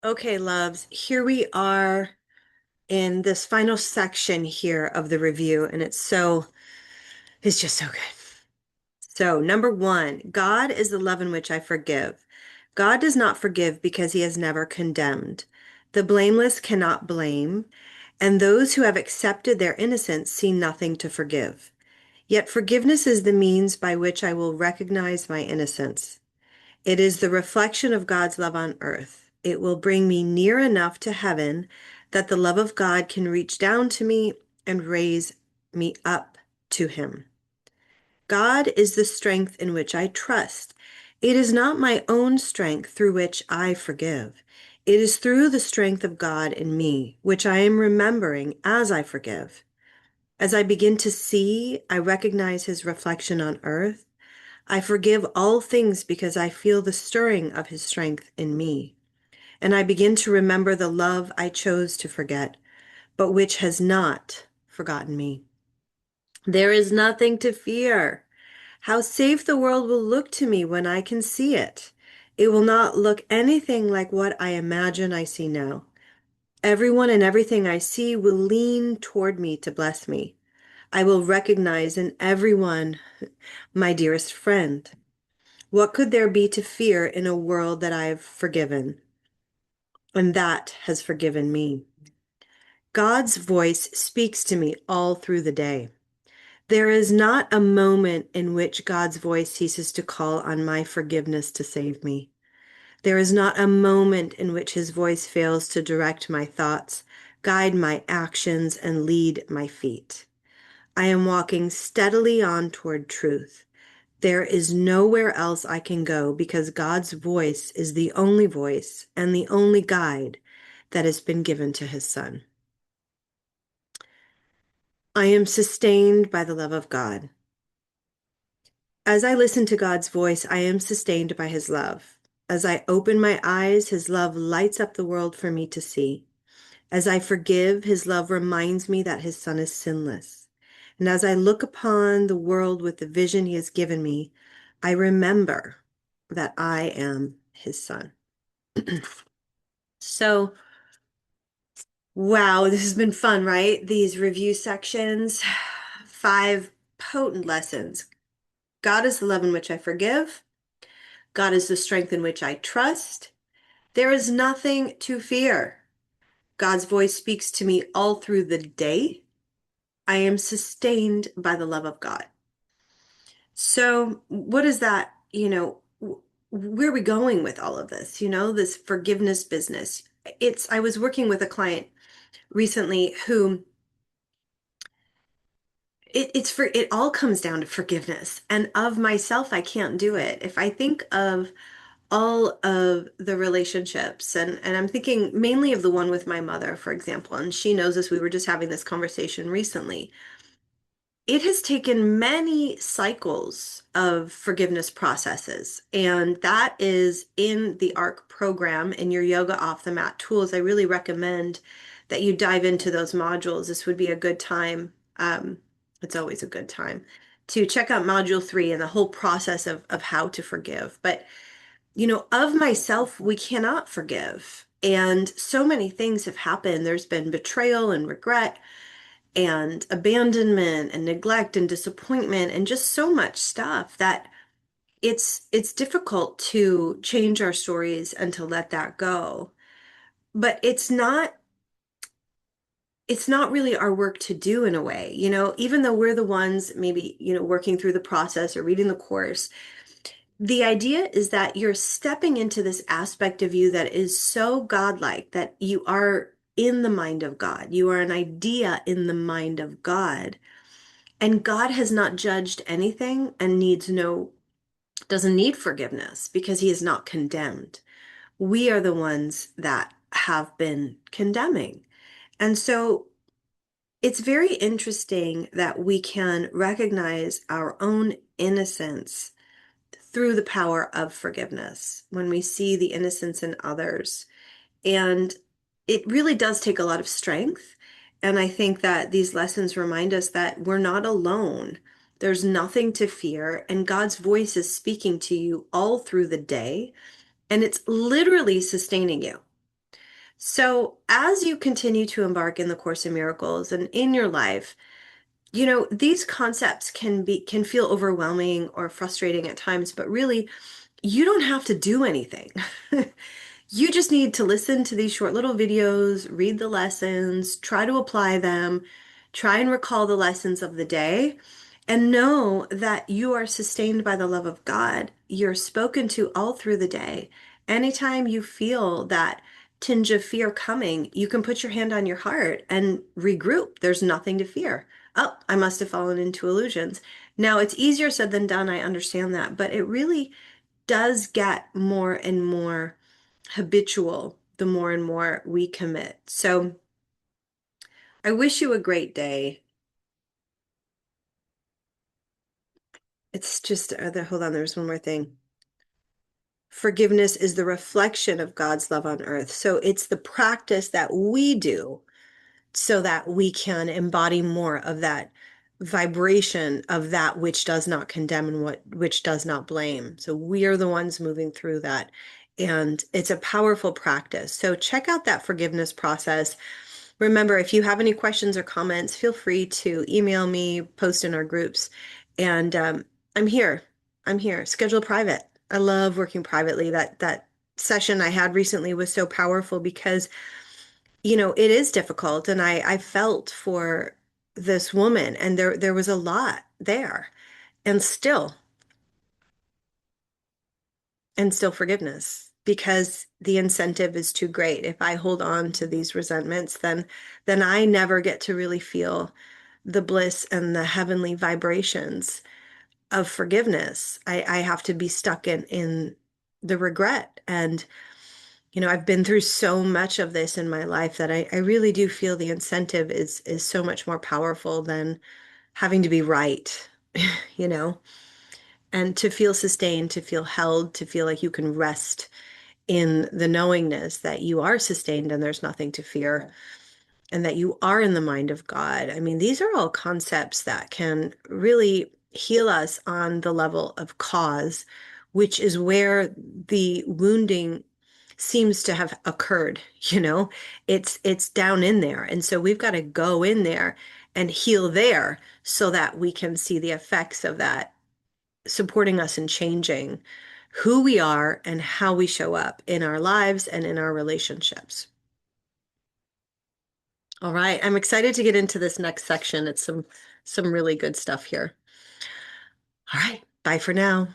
Okay, loves, here we are in this final section here of the review, and it's just so good. So, number one, God is the love in which I forgive. God does not forgive because he has never condemned. The blameless cannot blame, and those who have accepted their innocence see nothing to forgive. Yet forgiveness is the means by which I will recognize my innocence. It is the reflection of God's love on earth. It will bring me near enough to heaven that the love of God can reach down to me and raise me up to him. God is the strength in which I trust. It is not my own strength through which I forgive. It is through the strength of God in me, which I am remembering as I forgive. As I begin to see, I recognize his reflection on earth. I forgive all things because I feel the stirring of his strength in me. And I begin to remember the love I chose to forget, but which has not forgotten me. There is nothing to fear. How safe the world will look to me when I can see it. It will not look anything like what I imagine I see now. Everyone and everything I see will lean toward me to bless me. I will recognize in everyone my dearest friend. What could there be to fear in a world that I've forgiven and that has forgiven me? God's voice speaks to me all through the day. There is not a moment in which God's voice ceases to call on my forgiveness to save me. There is not a moment in which his voice fails to direct my thoughts, guide my actions, and lead my feet. I am walking steadily on toward truth. There is nowhere else I can go because God's voice is the only voice and the only guide that has been given to his son. I am sustained by the love of God. As I listen to God's voice, I am sustained by his love. As I open my eyes, his love lights up the world for me to see. As I forgive, his love reminds me that his son is sinless. And as I look upon the world with the vision he has given me, I remember that I am his son. So, wow, this has been fun, right? These review sections, 5 potent lessons. God is the love in which I forgive. God is the strength in which I trust. There is nothing to fear. God's voice speaks to me all through the day. I am sustained by the love of God. So, what is that, where are we going with all of this, this forgiveness business? I was working with a client recently who it all comes down to forgiveness. And of myself, I can't do it. If I think of all of the relationships, and I'm thinking mainly of the one with my mother, for example, and she knows this, we were just having this conversation recently. It has taken many cycles of forgiveness processes, and that is in the ARC program in your Yoga Off the Mat tools. I really recommend that you dive into those modules. This would be a good time. It's always a good time to check out module 3 and the whole process of how to forgive. But, of myself, we cannot forgive. And so many things have happened. There's been betrayal and regret and abandonment and neglect and disappointment and just so much stuff that it's difficult to change our stories and to let that go. But it's not really our work to do in a way, even though we're the ones maybe, working through the process or reading the course. The idea is that you're stepping into this aspect of you that is so godlike, that you are in the mind of God. You are an idea in the mind of God. And God has not judged anything and doesn't need forgiveness because he is not condemned. We are the ones that have been condemning. And so it's very interesting that we can recognize our own innocence through the power of forgiveness when we see the innocence in others. And it really does take a lot of strength. And I think that these lessons remind us that we're not alone. There's nothing to fear, and God's voice is speaking to you all through the day, and it's literally sustaining you. So, as you continue to embark in the Course in Miracles and in your life, these concepts can feel overwhelming or frustrating at times, but really, you don't have to do anything. You just need to listen to these short little videos, read the lessons, try to apply them, try and recall the lessons of the day, and know that you are sustained by the love of God. You're spoken to all through the day. Anytime you feel that tinge of fear coming, you can put your hand on your heart and regroup. There's nothing to fear. Oh, I must have fallen into illusions. Now, it's easier said than done. I understand that, but it really does get more and more habitual the more and more we commit. So I wish you a great day. It's just, hold on, there's one more thing. Forgiveness is the reflection of God's love on earth. So it's the practice that we do so that we can embody more of that vibration of that which does not condemn and which does not blame. So we are the ones moving through that. And it's a powerful practice. So check out that forgiveness process. Remember, if you have any questions or comments, feel free to email me, post in our groups. And I'm here. I'm here. Schedule private. I love working privately. That session I had recently was so powerful because it is difficult. And I felt for this woman, and there was a lot there, and still forgiveness, because the incentive is too great. If I hold on to these resentments, then I never get to really feel the bliss and the heavenly vibrations of forgiveness. I have to be stuck in the regret. And I've been through so much of this in my life that I really do feel the incentive is so much more powerful than having to be right, you know, and to feel sustained, to feel held, to feel like you can rest in the knowingness that you are sustained and there's nothing to fear, and that you are in the mind of God. I mean, these are all concepts that can really heal us on the level of cause, which is where the wounding seems to have occurred, it's down in there. And so we've got to go in there and heal there so that we can see the effects of that supporting us in changing who we are and how we show up in our lives and in our relationships. All right, I'm excited to get into this next section. It's some really good stuff here. All right, bye for now.